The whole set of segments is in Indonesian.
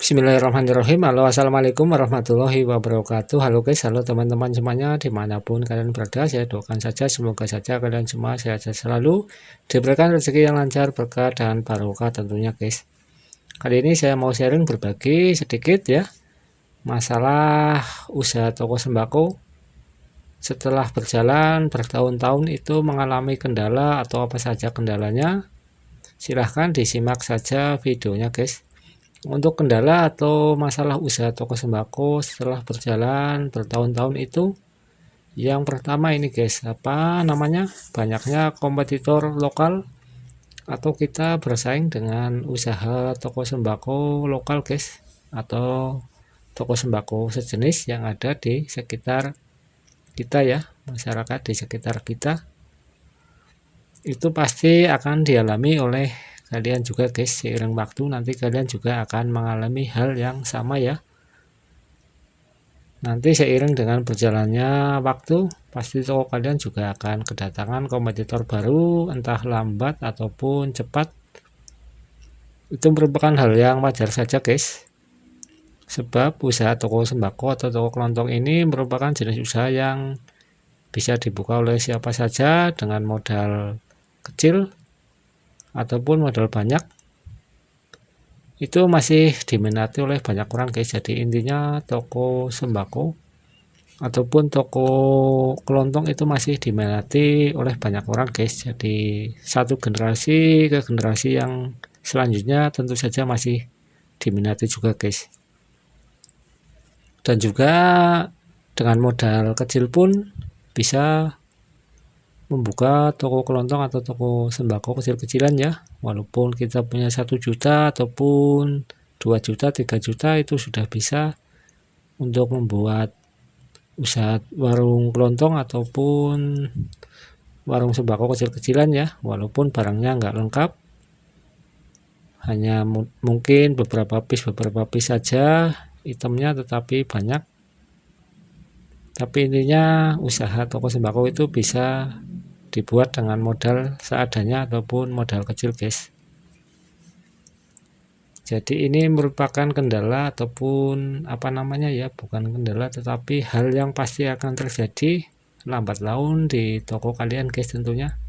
Bismillahirrahmanirrahim. Halo, assalamualaikum warahmatullahi wabarakatuh. Halo guys, halo teman-teman semuanya dimanapun kalian berada. Saya doakan saja semoga saja kalian semua sehat selalu, diberikan rezeki yang lancar, berkah dan barokah tentunya guys. Kali ini saya mau sharing berbagi sedikit ya masalah usaha toko sembako. Setelah berjalan bertahun-tahun itu mengalami kendala atau apa saja kendalanya, silahkan disimak saja videonya guys. Untuk kendala atau masalah usaha toko sembako setelah berjalan bertahun-tahun itu, yang pertama ini guys, banyaknya kompetitor lokal atau kita bersaing dengan usaha toko sembako lokal guys, atau toko sembako sejenis yang ada di sekitar kita ya, masyarakat di sekitar kita. Itu pasti akan dialami oleh kalian juga guys. Seiring waktu nanti kalian juga akan mengalami hal yang sama ya. Nanti seiring dengan berjalannya waktu, pasti toko kalian juga akan kedatangan kompetitor baru, entah lambat ataupun cepat. Itu merupakan hal yang wajar saja guys. Sebab usaha toko sembako atau toko kelontong ini merupakan jenis usaha yang bisa dibuka oleh siapa saja dengan modal kecil ataupun modal banyak. Itu masih diminati oleh banyak orang guys. Jadi intinya toko sembako ataupun toko kelontong itu masih diminati oleh banyak orang guys. Jadi satu generasi ke generasi yang selanjutnya tentu saja masih diminati juga guys. Dan juga dengan modal kecil pun bisa membuka toko kelontong atau toko sembako kecil-kecilan ya, walaupun kita punya 1 juta ataupun 2 juta 3 juta itu sudah bisa untuk membuat usaha warung kelontong ataupun warung sembako kecil-kecilan ya, walaupun barangnya nggak lengkap, hanya mungkin beberapa piece saja itemnya, tetapi banyak. Tapi intinya usaha toko sembako itu bisa dibuat dengan modal seadanya ataupun modal kecil guys. Jadi ini merupakan kendala ataupun bukan kendala tetapi hal yang pasti akan terjadi lambat laun di toko kalian guys tentunya.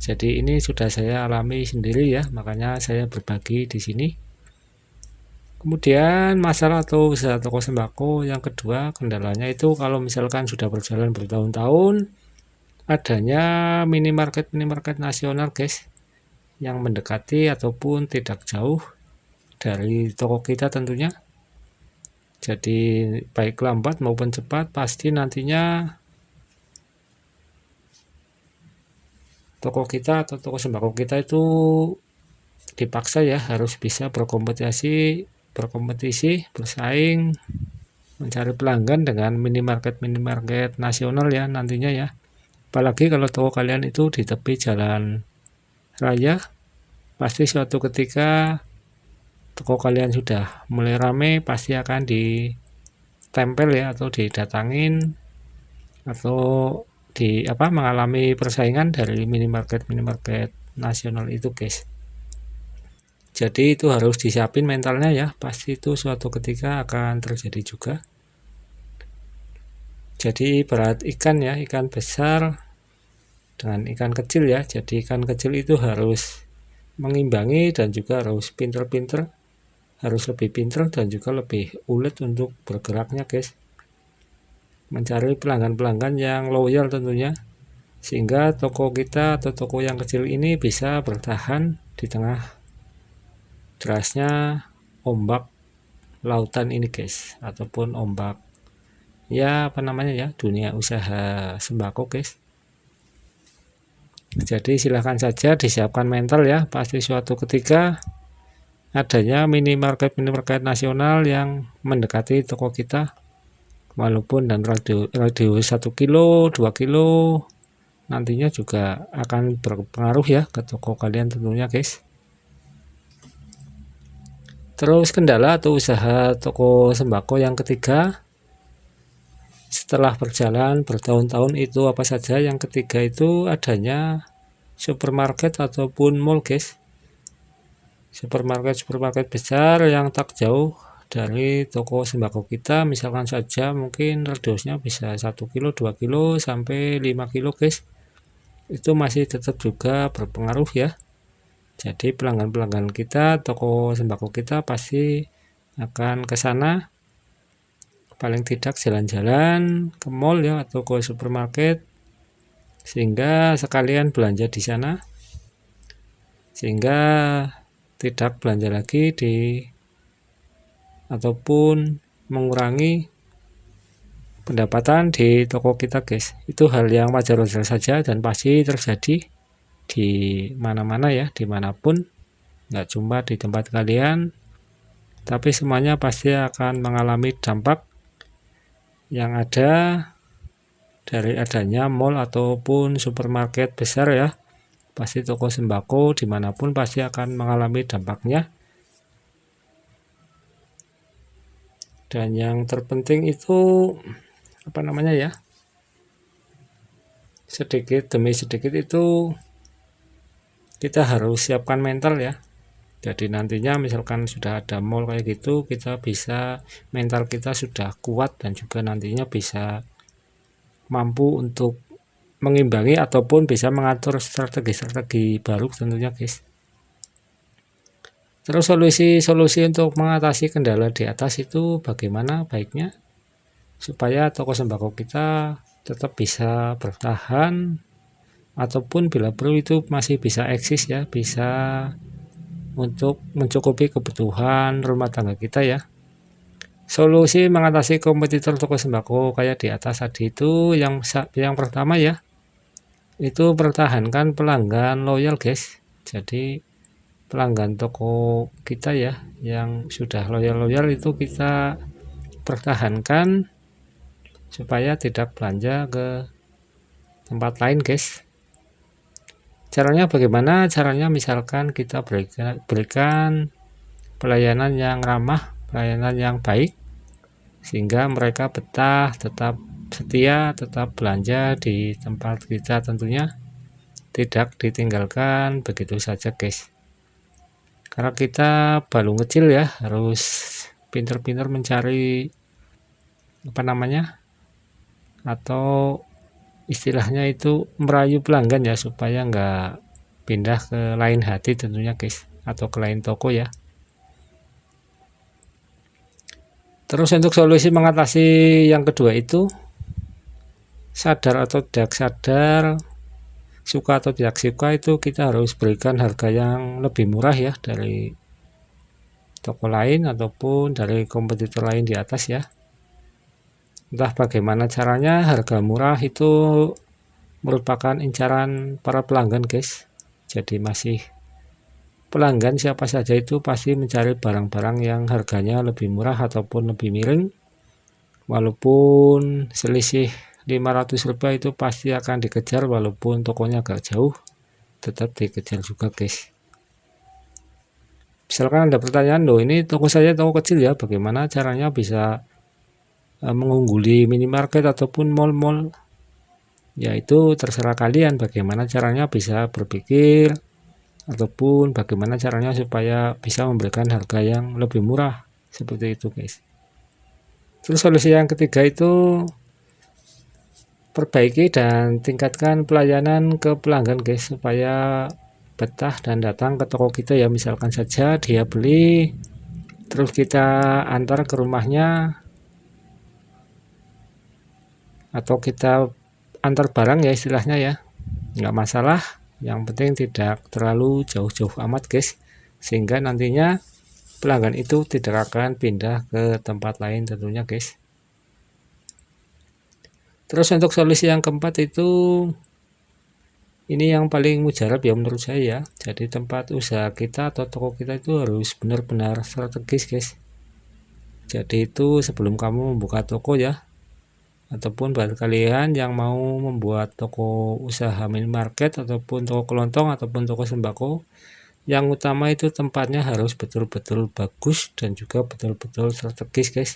Jadi ini sudah saya alami sendiri ya, makanya saya berbagi di sini. Kemudian masalah atau usaha toko sembako yang kedua, kendalanya itu kalau misalkan sudah berjalan bertahun-tahun, adanya minimarket nasional guys yang mendekati ataupun tidak jauh dari toko kita tentunya. Jadi baik lambat maupun cepat pasti nantinya toko kita atau toko sembako kita itu dipaksa ya harus bisa berkompetisi, bersaing, mencari pelanggan dengan minimarket nasional ya nantinya ya. Apalagi kalau toko kalian itu di tepi jalan raya, pasti suatu ketika toko kalian sudah mulai ramai, pasti akan ditempel ya atau didatangin atau mengalami persaingan dari minimarket nasional itu guys. Jadi itu harus disiapin mentalnya ya, pasti itu suatu ketika akan terjadi juga. Jadi ibarat ikan ya, ikan besar dengan ikan kecil ya. Jadi ikan kecil itu harus mengimbangi dan juga harus pinter-pinter, harus lebih pinter dan juga lebih ulet untuk bergeraknya guys. Mencari pelanggan-pelanggan yang loyal tentunya, sehingga toko kita atau toko yang kecil ini bisa bertahan di tengah derasnya ombak lautan ini guys, ataupun ombak dunia usaha sembako guys. Jadi silahkan saja disiapkan mental ya, pasti suatu ketika adanya minimarket nasional yang mendekati toko kita, walaupun dan radio 1 kilo 2 kilo nantinya juga akan berpengaruh ya ke toko kalian tentunya guys. Terus kendala atau usaha toko sembako yang ketiga setelah berjalan bertahun-tahun itu apa saja? Yang ketiga itu adanya supermarket ataupun mall guys. Supermarket besar yang tak jauh dari toko sembako kita, misalkan saja mungkin redosnya bisa 1 kilo, 2 kilo, sampai 5 kilo guys. Itu masih tetap juga berpengaruh ya. Jadi pelanggan-pelanggan kita, toko sembako kita pasti akan ke sana, paling tidak jalan-jalan ke mall ya atau ke supermarket, sehingga sekalian belanja di sana, sehingga tidak belanja lagi di ataupun mengurangi pendapatan di toko kita guys. Itu hal yang wajar-wajar saja dan pasti terjadi di mana-mana ya, dimanapun, nggak cuma di tempat kalian, tapi semuanya pasti akan mengalami dampak yang ada dari adanya mall ataupun supermarket besar ya. Pasti toko sembako dimanapun pasti akan mengalami dampaknya. Dan yang terpenting itu apa namanya ya, sedikit demi sedikit itu kita harus siapkan mental ya. Jadi nantinya misalkan sudah ada mall kayak gitu, kita bisa, mental kita sudah kuat dan juga nantinya bisa mampu untuk mengimbangi ataupun bisa mengatur strategi-strategi baru tentunya guys. Terus solusi untuk mengatasi kendala di atas itu bagaimana baiknya supaya toko sembako kita tetap bisa bertahan ataupun bila perlu itu masih bisa eksis ya, bisa untuk mencukupi kebutuhan rumah tangga kita ya. Solusi mengatasi kompetitor toko sembako kayak di atas tadi itu yang pertama ya, itu pertahankan pelanggan loyal guys. Jadi pelanggan toko kita ya yang sudah loyal itu kita pertahankan supaya tidak belanja ke tempat lain guys. Caranya bagaimana? Caranya misalkan kita berikan pelayanan yang ramah, pelayanan yang baik, sehingga mereka betah, tetap setia, tetap belanja di tempat kita tentunya, tidak ditinggalkan begitu saja guys. Karena kita baru kecil ya, harus pintar-pintar mencari apa namanya, atau istilahnya itu merayu pelanggan ya, supaya nggak pindah ke lain hati tentunya guys, atau ke lain toko ya. Terus untuk solusi mengatasi yang kedua itu, sadar atau tidak sadar, suka atau tidak suka, itu kita harus berikan harga yang lebih murah ya dari toko lain ataupun dari kompetitor lain di atas ya. Entah bagaimana caranya, harga murah itu merupakan incaran para pelanggan guys. Jadi masih pelanggan siapa saja itu pasti mencari barang-barang yang harganya lebih murah ataupun lebih miring, walaupun selisih 500 rupiah itu pasti akan dikejar, walaupun tokonya agak jauh tetap dikejar juga guys. Misalkan ada pertanyaan, loh ini toko saya toko kecil ya, bagaimana caranya bisa mengungguli minimarket ataupun mall-mall? Ya itu terserah kalian bagaimana caranya bisa berpikir ataupun bagaimana caranya supaya bisa memberikan harga yang lebih murah, seperti itu guys. Terus solusi yang ketiga itu perbaiki dan tingkatkan pelayanan ke pelanggan guys, supaya betah dan datang ke toko kita ya. Misalkan saja dia beli terus kita antar ke rumahnya atau kita antar barang ya istilahnya ya, nggak masalah, yang penting tidak terlalu jauh-jauh amat guys, sehingga nantinya pelanggan itu tidak akan pindah ke tempat lain tentunya guys. Terus untuk solusi yang keempat itu, ini yang paling mujarab ya menurut saya ya. Jadi tempat usaha kita atau toko kita itu harus benar-benar strategis guys. Jadi itu sebelum kamu membuka toko ya, ataupun buat kalian yang mau membuat toko usaha minimarket ataupun toko kelontong ataupun toko sembako, yang utama itu tempatnya harus betul-betul bagus dan juga betul-betul strategis guys,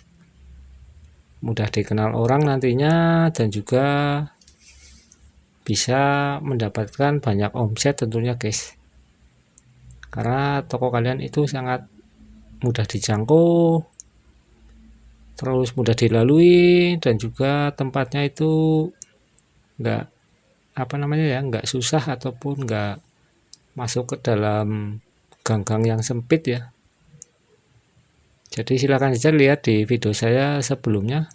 mudah dikenal orang nantinya dan juga bisa mendapatkan banyak omset tentunya guys, karena toko kalian itu sangat mudah dijangkau, terus mudah dilalui, dan juga tempatnya itu enggak enggak susah ataupun enggak masuk ke dalam gang-gang yang sempit ya. Jadi silakan saja lihat di video saya sebelumnya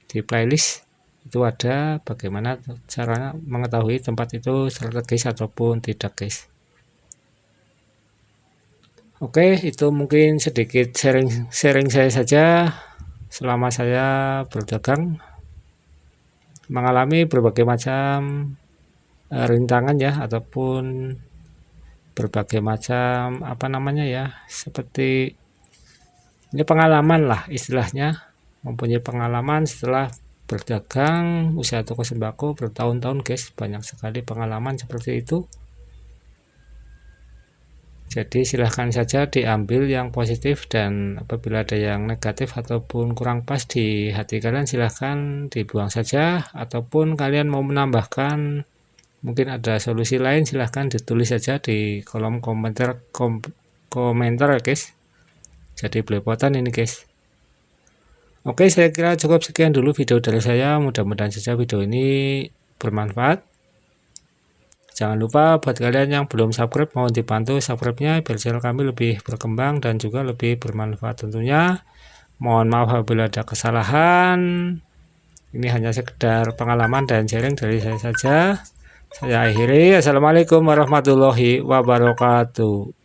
di playlist, itu ada bagaimana cara mengetahui tempat itu strategis ataupun tidak, guys. Oke, itu mungkin sedikit sharing saya saja selama saya berdagang, mengalami berbagai macam rintangan ya, ataupun berbagai macam seperti ini pengalaman lah istilahnya, mempunyai pengalaman setelah berdagang usaha toko sembako bertahun-tahun, guys. Banyak sekali pengalaman seperti itu. Jadi silahkan saja diambil yang positif, dan apabila ada yang negatif ataupun kurang pas di hati kalian, silahkan dibuang saja. Ataupun kalian mau menambahkan, mungkin ada solusi lain, silahkan ditulis saja di kolom komentar ya, guys. Jadi belepotan ini, guys. Oke, saya kira cukup sekian dulu video dari saya. Mudah-mudahan saja video ini bermanfaat. Jangan lupa buat kalian yang belum subscribe, mohon dibantu subscribe-nya biar channel kami lebih berkembang dan juga lebih bermanfaat tentunya. Mohon maaf apabila ada kesalahan. Ini hanya sekedar pengalaman dan sharing dari saya saja. Saya akhiri. Assalamualaikum warahmatullahi wabarakatuh.